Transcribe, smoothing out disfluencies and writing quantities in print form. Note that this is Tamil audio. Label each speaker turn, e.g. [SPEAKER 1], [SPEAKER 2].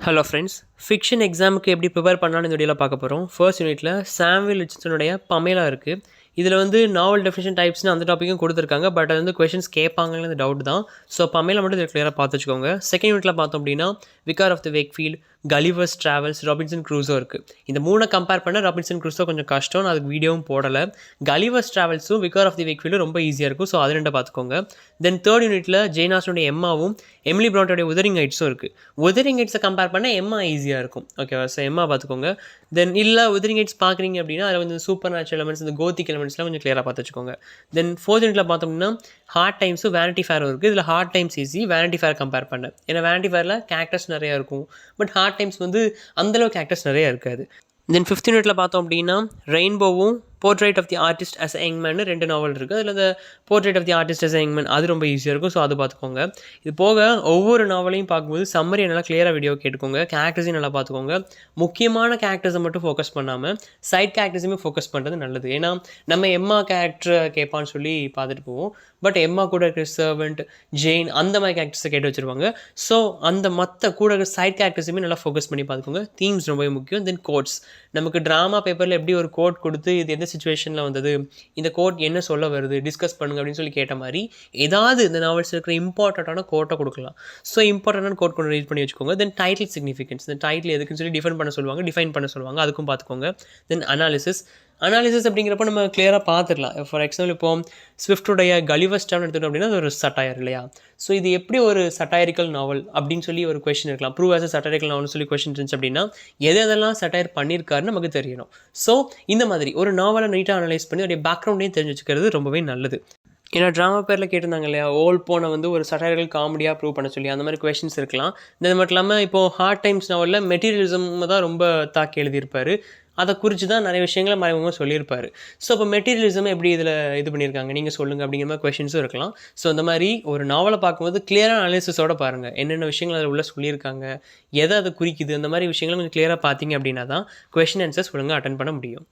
[SPEAKER 1] ஹலோ ஃப்ரெண்ட்ஸ், ஃபிக்ஷன் எக்ஸாமுக்கு எப்படி ப்ரிப்பேர் பண்ணலான்னு இந்த வீடியோவில் பார்க்க போகிறோம். ஃபர்ஸ்ட் யூனிட்டில் சாமுவேல் ரிச்சர்ட்சனுடைய பமேலா இருக்குது. இதில் வந்து நாவல் டெஃபினிஷன் டைப்ஸ்னு அந்த டாப்பிக்கும் கொடுத்துருக்காங்க. பட் அது வந்து கொஷின்ஸ் கேட்பாங்கன்னு டவுட் தான். ஸோ பமேலா மட்டும் இதில் கிளியராக பார்த்து வச்சுக்கோங்க. செகண்ட் யூனிட்டில் பார்த்தோம் அப்படின்னா Vicar of the Wakefield, Gulliver's Travels, Robinson Crusoe இருக்குது. இந்த மூணை கம்பேர் பண்ண ராபின்சன் க்ரூஸோ கொஞ்சம் கஷ்டம். நான் அதுக்கு வீடியோவும் போடலை. கலிவர்ஸ் ட்ராவல்ஸும் விகார் ஆஃப் தி வேக்ஃபீல்டும் ரொம்ப ஈஸியாக இருக்கும். ஸோ அது ரெண்டை பார்த்துக்கோங்க. தென் தேர்ட் யூனிட்டில் ஜேன் ஆஸ்டனுடைய எம்மாவும் எமிலி ப்ராண்டோடைய உதரிங் ஹைட்ஸும் இருக்குது. உதரிங் ஹைட்ஸை கம்பேர் பண்ண எம்மா ஈஸியாக இருக்கும். ஓகேவா? ஸோ எம்மா பார்த்துக்கோங்க. தென் இல்லை உதரிங் ஹைட்ஸ் பார்க்குறீங்க அப்படின்னா அதில் வந்து சூப்பர் நேச்சுரல் எலமெண்ட்ஸ், இந்த கோத்திக் எலமெண்ட்ஸ்லாம் கொஞ்சம் கிளியராக பார்த்து வச்சுக்கோங்க. தென் ஃபோர்த் யூனிட்டில் பார்த்தோம்னா ஹார்ட் டைம்ஸும் வேனிட்டி ஃபேரும் இருக்குது. இதில் Hard Times easy, Vanity Fair compare பண்ண. ஏன்னா வேனிட்டி ஃபேரில் கேரக்டர்ஸ் நிறையா இருக்கும். பட் ஹார்ட் டைம்ஸ் வந்து அந்தளவு கேரக்டர்ஸ் நிறையா இருக்காது. தென் ஃபிஃப்த் யூனிட்டில் பார்த்தோம் அப்படின்னா ரெயின்போவும் portrait of the artist as young man ரெண்டு நாவல் இருக்குது. அதில் இந்த portrait of the artist as young man அது ரொம்ப ஈஸியாக இருக்கும். ஸோ அது பார்த்துக்கோங்க. இது போக ஒவ்வொரு நாவலையும் பார்க்கும்போது சம்மரி நல்லா கிளியராக வீடியோ கேட்டுக்கோங்க. கேரக்டர்ஸையும் நல்லா பார்த்துக்கோங்க. முக்கியமான கேரக்டர்ஸை மட்டும் ஃபோக்கஸ் பண்ணாமல் சைட் கேரக்டர்ஸையுமே ஃபோக்கஸ் பண்ணுறது நல்லது. ஏன்னா நம்ம எம்மா கேரக்டரை கேட்பான்னு சொல்லி பார்த்துட்டு போவோம். பட் எம்மா கூட இருக்கிற சர்வெண்ட், ஜெயின் அந்த மாதிரி கேரக்டர்ஸை கேட்டு வச்சுருவாங்க. ஸோ அந்த மற்ற கூட இருக்கிற சைட் கேரக்டர்ஸையுமே நல்லா ஃபோக்கஸ் பண்ணி பார்த்துக்கோங்க. தீம்ஸ் ரொம்ப முக்கியம். தென் கோட்ஸ், நமக்கு ட்ராமா பேப்பரில் எப்படி ஒரு கோட் கொடுத்து இது எந்த சிச்சுவேஷனில் வந்தது, இந்த கோட் என்ன சொல்ல வருது, டிஸ்கஸ் பண்ணுங்க அப்படின்னு சொல்லி கேட்ட மாதிரி ஏதாவது இந்த நாவல்ஸ் இருக்கிற இம்பார்ட்டண்ட்டான கோட்டை கொடுக்கலாம். ஸோ இம்பார்ட்டண்டான கோட் கொண்டு ரீட் பண்ணி வச்சுக்கோங்க. தென் டைட்டில் சிக்னிஃபிகன்ஸ், இந்த டைட்டில் எதுக்குன்னு சொல்லி டிஃபைன் பண்ண சொல்லுவாங்க. அதுக்கும் பார்த்துக்கோங்க. தென் அனாலிசிஸ் அப்படிங்கிறப்ப நம்ம கிளியராக பார்த்துடலாம். ஃபார் எக்ஸாம்பிள் இப்போ ஸ்விஃப்டோடைய கலிவர்ஸ் ட்ராவல் எடுத்துட்டோம் அப்படின்னா அது ஒரு சட்டாயர் இல்லையா? ஸோ இது எப்படி ஒரு சட்டாயரிக்கல் நாவல் அப்படின்னு சொல்லி ஒரு கொஸ்டின் இருக்கலாம். ப்ரூவ் ஆஸ் அ சட்டாயரிக்கல் நாவல்னு சொல்லி கொஸ்டின் இருந்துச்சு அப்படின்னா எதெல்லாம் சட்டாயர் பண்ணியிருக்காருன்னு நமக்கு தெரியணும். ஸோ இந்த மாதிரி ஒரு நாவலை நீட்டாக அனலைஸ் பண்ணி அதோடைய பேக்ரவுண்டையும் தெரிஞ்சு வச்சுக்கிறது ரொம்பவே நல்லது. ஏன்னா ட்ராமா பேரில் கேட்டிருந்தாங்க இல்லையா, ஓல்ட் போனை வந்து ஒரு சட்டாயரிக்கல் காமெடியாக ப்ரூவ் பண்ண சொல்லி, அந்த மாதிரி கொஸ்டின்ஸ் இருக்கலாம். இது மட்டும் இல்லாமல் இப்போது ஹார்ட் டைம்ஸ் நாவலில் மெட்டீரியலிசம் தான் ரொம்ப தாக்கி எழுதியிருப்பார். அதை குறித்து தான் நிறைய விஷயங்களை மறைமுகமாக சொல்லியிருப்பார். ஸோ இப்போ மெட்டீரியலிசம் எப்படி இதில் இது பண்ணியிருக்காங்க நீங்கள் சொல்லுங்கள் அப்படிங்கிற மாதிரி கொஷின்ஸும் இருக்கலாம். ஸோ இந்த மாதிரி ஒரு நாவலை பார்க்கும்போது கிளியரான அனாலிசிஸோடு பாருங்கள். என்னென்ன விஷயங்கள் அதில் உள்ள சொல்லியிருக்காங்க, எதை அதை குறிக்குது, அந்த மாதிரி விஷயங்களை கொஞ்சம் கிளியராக பார்த்தீங்க அப்படின்னா தான் கொஷின் ஆன்சர்ஸ் ஒழுங்காக அட்டன் பண்ண முடியும்.